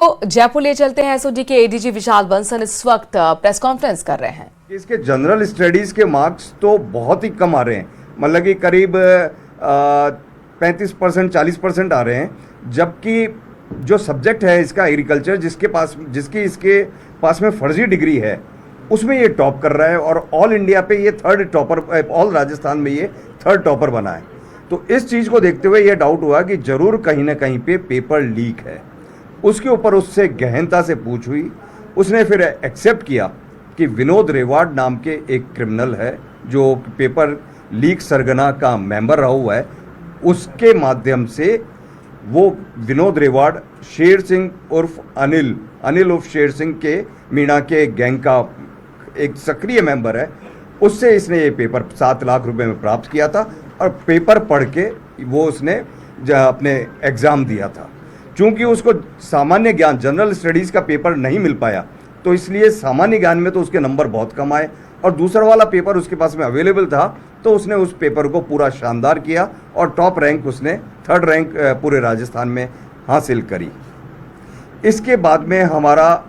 तो जयपुर ले चलते हैं। एसओजी के एडीजी विशाल बंसल इस वक्त प्रेस कॉन्फ्रेंस कर रहे हैं। इसके जनरल स्टडीज़ के मार्क्स तो बहुत ही कम आ रहे हैं, मतलब कि करीब 35% 40% आ रहे हैं, जबकि जो सब्जेक्ट है इसका एग्रीकल्चर जिसकी इसके पास में फर्जी डिग्री है उसमें ये टॉप कर रहा है और ऑल इंडिया पे ये थर्ड टॉपर, ऑल राजस्थान में ये थर्ड टॉपर बना है। तो इस चीज़ को देखते हुए ये डाउट हुआ कि ज़रूर कहीं ना कहीं पे पेपर लीक है। उसके ऊपर उससे गहनता से पूछ हुई। उसने फिर एक्सेप्ट किया कि विनोद रेवाड़ नाम के एक क्रिमिनल है जो पेपर लीक सरगना का मेंबर रहा हुआ है। उसके माध्यम से वो विनोद रेवाड़ शेर सिंह उर्फ अनिल उर्फ शेर सिंह के मीणा के गैंग का एक सक्रिय मेंबर है। उससे इसने ये पेपर 7 लाख रुपए में प्राप्त किया था और पेपर पढ़ के वो उसने अपने एग्ज़ाम दिया था। चूँकि उसको सामान्य ज्ञान जनरल स्टडीज़ का पेपर नहीं मिल पाया, तो इसलिए सामान्य ज्ञान में तो उसके नंबर बहुत कम आए और दूसरा वाला पेपर उसके पास में अवेलेबल था, तो उसने उस पेपर को पूरा शानदार किया और टॉप रैंक उसने थर्ड रैंक पूरे राजस्थान में हासिल करी। इसके बाद में हमारा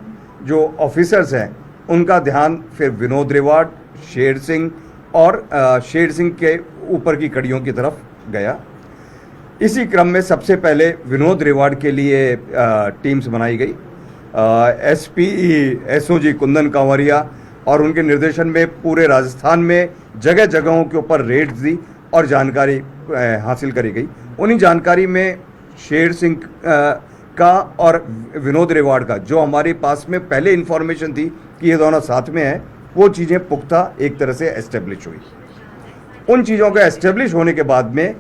जो ऑफिसर्स हैं उनका ध्यान फिर विनोद रेवाड़, शेर सिंह और शेर सिंह के ऊपर की कड़ियों की तरफ गया। इसी क्रम में सबसे पहले विनोद रेवाड़ के लिए टीम्स बनाई गई। एसपी एसओजी कुंदन कांवरिया और उनके निर्देशन में पूरे राजस्थान में जगह जगहों के ऊपर रेड्स दी और जानकारी हासिल करी गई। उन्हीं जानकारी में शेर सिंह का और विनोद रेवाड़ का जो हमारे पास में पहले इन्फॉर्मेशन थी कि ये दोनों साथ में हैं, वो चीज़ें पुख्ता एक तरह से एस्टेब्लिश हुई। उन चीज़ों के एस्टेब्लिश होने के बाद में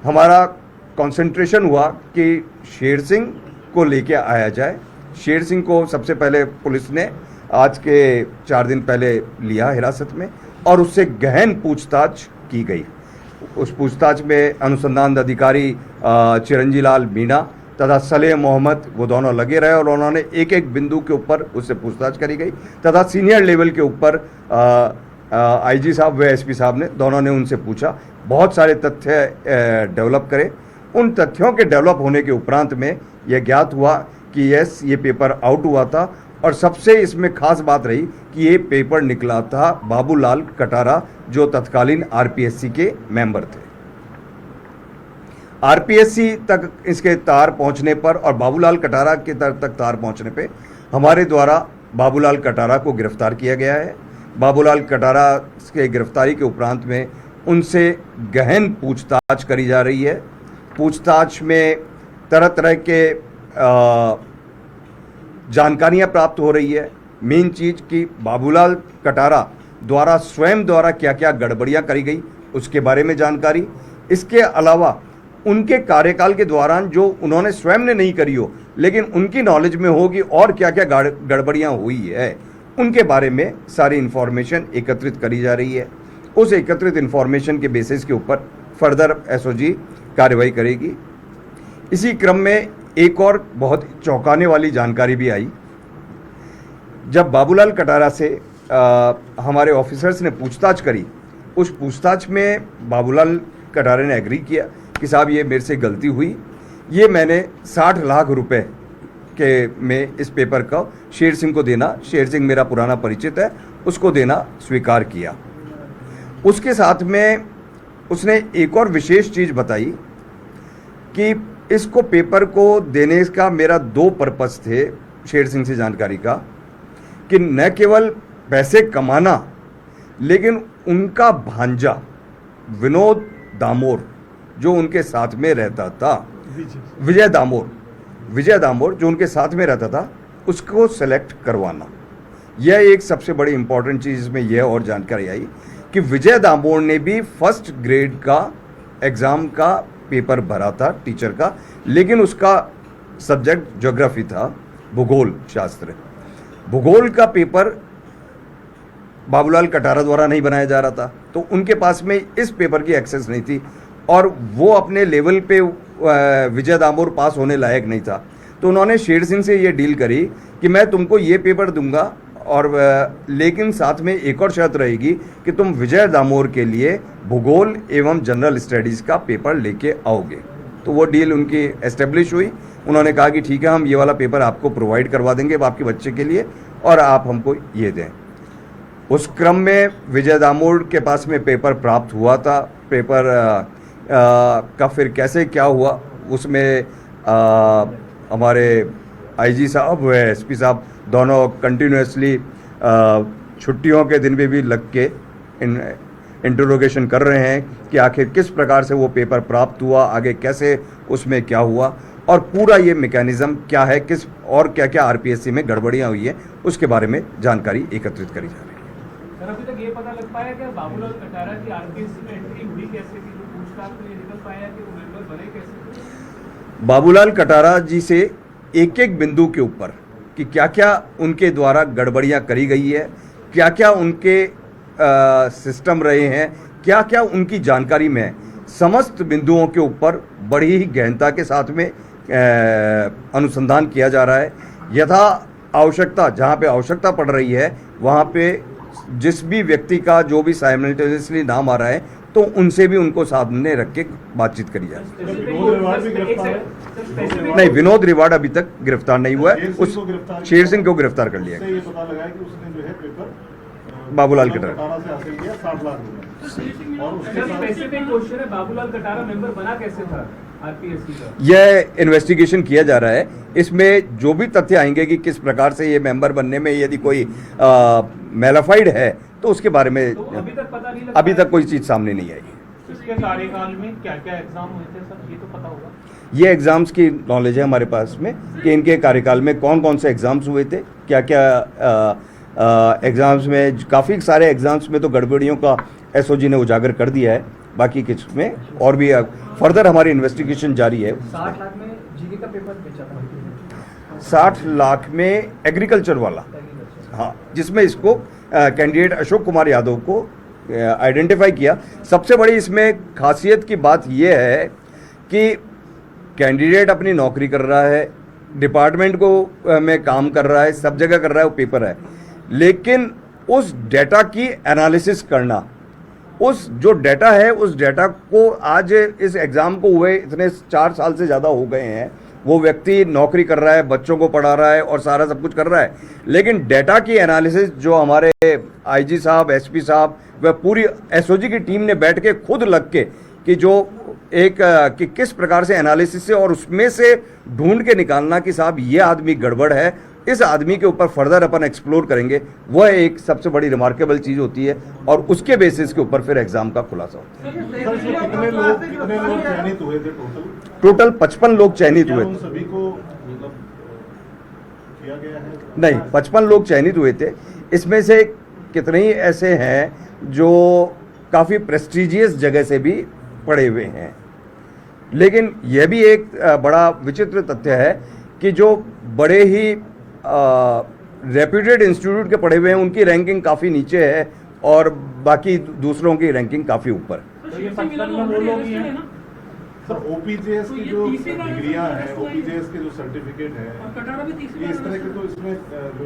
हमारा कंसंट्रेशन हुआ कि शेर सिंह को लेके आया जाए। शेर सिंह को सबसे पहले पुलिस ने आज के 4 दिन पहले लिया हिरासत में और उससे गहन पूछताछ की गई। उस पूछताछ में अनुसंधान अधिकारी चिरंजी लाल मीणा तथा सलेह मोहम्मद वो दोनों लगे रहे और उन्होंने एक एक बिंदु के ऊपर उससे पूछताछ करी गई तथा सीनियर लेवल के ऊपर आईजी साहब व एसपी साहब ने दोनों ने उनसे पूछा। बहुत सारे तथ्य डेवलप करे। उन तथ्यों के डेवलप होने के उपरांत में यह ज्ञात हुआ कि यस, ये पेपर आउट हुआ था और सबसे इसमें खास बात रही कि ये पेपर निकला था बाबूलाल कटारा जो तत्कालीन आरपीएससी के मेंबर थे। आरपीएससी तक इसके तार पहुंचने पर और बाबूलाल कटारा के तक तार पहुंचने पे हमारे द्वारा बाबूलाल कटारा को गिरफ्तार किया गया है। बाबूलाल कटारा के गिरफ्तारी के उपरांत में उनसे गहन पूछताछ करी जा रही है। पूछताछ में तरह तरह के जानकारियां प्राप्त हो रही है। मेन चीज़ कि बाबूलाल कटारा स्वयं द्वारा क्या क्या गड़बड़ियां करी गई उसके बारे में जानकारी। इसके अलावा उनके कार्यकाल के दौरान जो उन्होंने स्वयं ने नहीं करी हो लेकिन उनकी नॉलेज में होगी और क्या क्या गड़बड़ियां हुई है उनके बारे में सारी इन्फॉर्मेशन एकत्रित करी जा रही है। उस एकत्रित इन्फॉर्मेशन के बेसिस के ऊपर फर्दर एसओजी कार्रवाई करेगी। इसी क्रम में एक और बहुत चौंकाने वाली जानकारी भी आई। जब बाबूलाल कटारा से हमारे ऑफिसर्स ने पूछताछ करी, उस पूछताछ में बाबूलाल कटारे ने एग्री किया कि साहब ये मेरे से गलती हुई, ये मैंने 60 लाख रुपए के में इस पेपर का शेर सिंह को देना, शेर सिंह मेरा पुराना परिचित है, उसको देना स्वीकार किया। उसके साथ में उसने एक और विशेष चीज़ बताई कि इसको पेपर को देने का मेरा 2 पर्पस थे शेर सिंह से जानकारी का, कि न केवल पैसे कमाना लेकिन उनका भांजा विनोद दामोर जो उनके साथ में रहता था, विजय दामोर जो उनके साथ में रहता था, उसको सेलेक्ट करवाना। यह एक सबसे बड़ी इंपॉर्टेंट चीज़ इसमें यह और जानकारी आई कि विजय दामोर ने भी फर्स्ट ग्रेड का एग्ज़ाम का पेपर भरा था टीचर का, लेकिन उसका सब्जेक्ट ज्योग्राफी था, भूगोल शास्त्र। भूगोल का पेपर बाबूलाल कटारा द्वारा नहीं बनाया जा रहा था, तो उनके पास में इस पेपर की एक्सेस नहीं थी और वो अपने लेवल पे विजय दामोर पास होने लायक नहीं था। तो उन्होंने शेर सिंह से ये डील करी कि मैं तुमको ये पेपर दूंगा और लेकिन साथ में एक और शर्त रहेगी कि तुम विजय दामोर के लिए भूगोल एवं जनरल स्टडीज़ का पेपर लेके आओगे। तो वो डील उनकी एस्टेब्लिश हुई। उन्होंने कहा कि ठीक है, हम ये वाला पेपर आपको प्रोवाइड करवा देंगे आपके बच्चे के लिए, और आप हमको ये दें। उस क्रम में विजय दामोड़ के पास में पेपर प्राप्त हुआ था। पेपर का फिर कैसे क्या हुआ उसमें हमारे आईजी साहब व एसपी साहब दोनों कंटिन्यूसली छुट्टियों के दिन में भी लग के इंटरोगेशन कर रहे हैं कि आखिर किस प्रकार से वो पेपर प्राप्त हुआ, आगे कैसे उसमें क्या हुआ, और पूरा ये मैकेनिज्म क्या है, किस और क्या क्या आरपीएससी में गड़बड़ियाँ हुई हैं उसके बारे में जानकारी एकत्रित करी जा रही है। सर, अभी तक ये पता लग पाया कि बाबूलाल कटारा की आरपीएससी में एंट्री हुई कैसे थी? जो पूछताछ में ये निकल पाया कि वो मेंबर बने कैसे? बाबूलाल कटारा जी से एक एक बिंदु के ऊपर कि क्या क्या उनके द्वारा गड़बड़ियाँ करी गई है, क्या क्या उनके सिस्टम रहे हैं, क्या क्या उनकी जानकारी में है, समस्त बिंदुओं के ऊपर बड़ी ही गहनता के साथ में अनुसंधान किया जा रहा है। यथा आवश्यकता, जहाँ पे आवश्यकता पड़ रही है वहाँ पे जिस भी व्यक्ति का जो भी साइमल्टेनियसली नाम आ रहा है तो उनसे भी उनको सामने रख के बातचीत करी जाए। नहीं, विनोद रिवाड़ अभी तक गिरफ्तार नहीं हुआ है। उस शेर सिंह को गिरफ्तार कर लिया गया। ये पता लगा है कि उसने जो है पेपर बाबूलाल कटारा से हासिल किया 60 लाख रुपए, और उसके साथ स्पेसिफिक क्वेश्चन है, बाबूलाल कटारा मेंबर बना कैसे था आरपीएससी का? यह इन्वेस्टिगेशन किया जा रहा है। इसमें जो भी तथ्य आएंगे कि किस प्रकार से ये मेंबर बनने में यदि कोई मेलाफाइड है तो उसके बारे में तो अभी तक पता नहीं लगा। अभी तक कोई चीज़ सामने नहीं आई। इसके कार्यकाल में क्या क्या एग्जाम हुए थे सर, ये तो पता होगा? ये एग्ज़ाम्स की नॉलेज है हमारे पास में कि इनके कार्यकाल में कौन कौन से एग्ज़ाम्स हुए थे, क्या क्या एग्ज़ाम्स में, काफ़ी सारे एग्ज़ाम्स में तो गड़बड़ियों का एसओजी ने उजागर कर दिया है। बाकी किस में और भी फर्दर हमारी इन्वेस्टिगेशन जारी है। 60 लाख में जीके का पेपर बेचा था। 60 लाख में एग्रीकल्चर वाला, हाँ, जिसमें इसको कैंडिडेट अशोक कुमार यादव को आइडेंटिफाई किया। सबसे बड़ी इसमें खासियत की बात यह है कि कैंडिडेट अपनी नौकरी कर रहा है, डिपार्टमेंट को में काम कर रहा है, सब जगह कर रहा है, वो पेपर है, लेकिन उस डेटा की एनालिसिस करना, उस जो डेटा है उस डेटा को आज इस एग्ज़ाम को हुए इतने 4 साल से ज़्यादा हो गए हैं, वो व्यक्ति नौकरी कर रहा है, बच्चों को पढ़ा रहा है और सारा सब कुछ कर रहा है, लेकिन डेटा की एनालिसिस जो हमारे आईजी साहब, एसपी साहब व पूरी एसओजी की टीम ने बैठ के खुद लग के कि जो एक कि किस प्रकार से एनालिसिस से और उसमें से ढूंढ के निकालना कि साहब ये आदमी गड़बड़ है, इस आदमी के ऊपर फर्दर अपन एक्सप्लोर करेंगे, वह एक सबसे बड़ी रिमार्केबल चीज़ होती है और उसके बेसिस के ऊपर फिर एग्जाम का खुलासा होता है। सर, इसमें कितने लोग चयनित हुए थे टोटल 55 लोग चयनित हुए उन थे। सभी को मतलब किया गया है? नहीं, 55 लोग चयनित हुए थे। इसमें से कितने ही ऐसे हैं जो काफ़ी प्रेस्टीजियस जगह से भी पढ़े हुए हैं, लेकिन यह भी एक बड़ा विचित्र तथ्य है कि जो बड़े ही रेप्यूटेड इंस्टीट्यूट के पढ़े हुए हैं उनकी रैंकिंग काफ़ी नीचे है और बाकी दूसरों की रैंकिंग काफ़ी ऊपर। तो ये 55 में वो लोग ही हैं। सर, ओपीजेएस की जो डिग्रियां हैं, ओपीजेएस के जो सर्टिफिकेट है, ये इस तरह के तो इसमें जो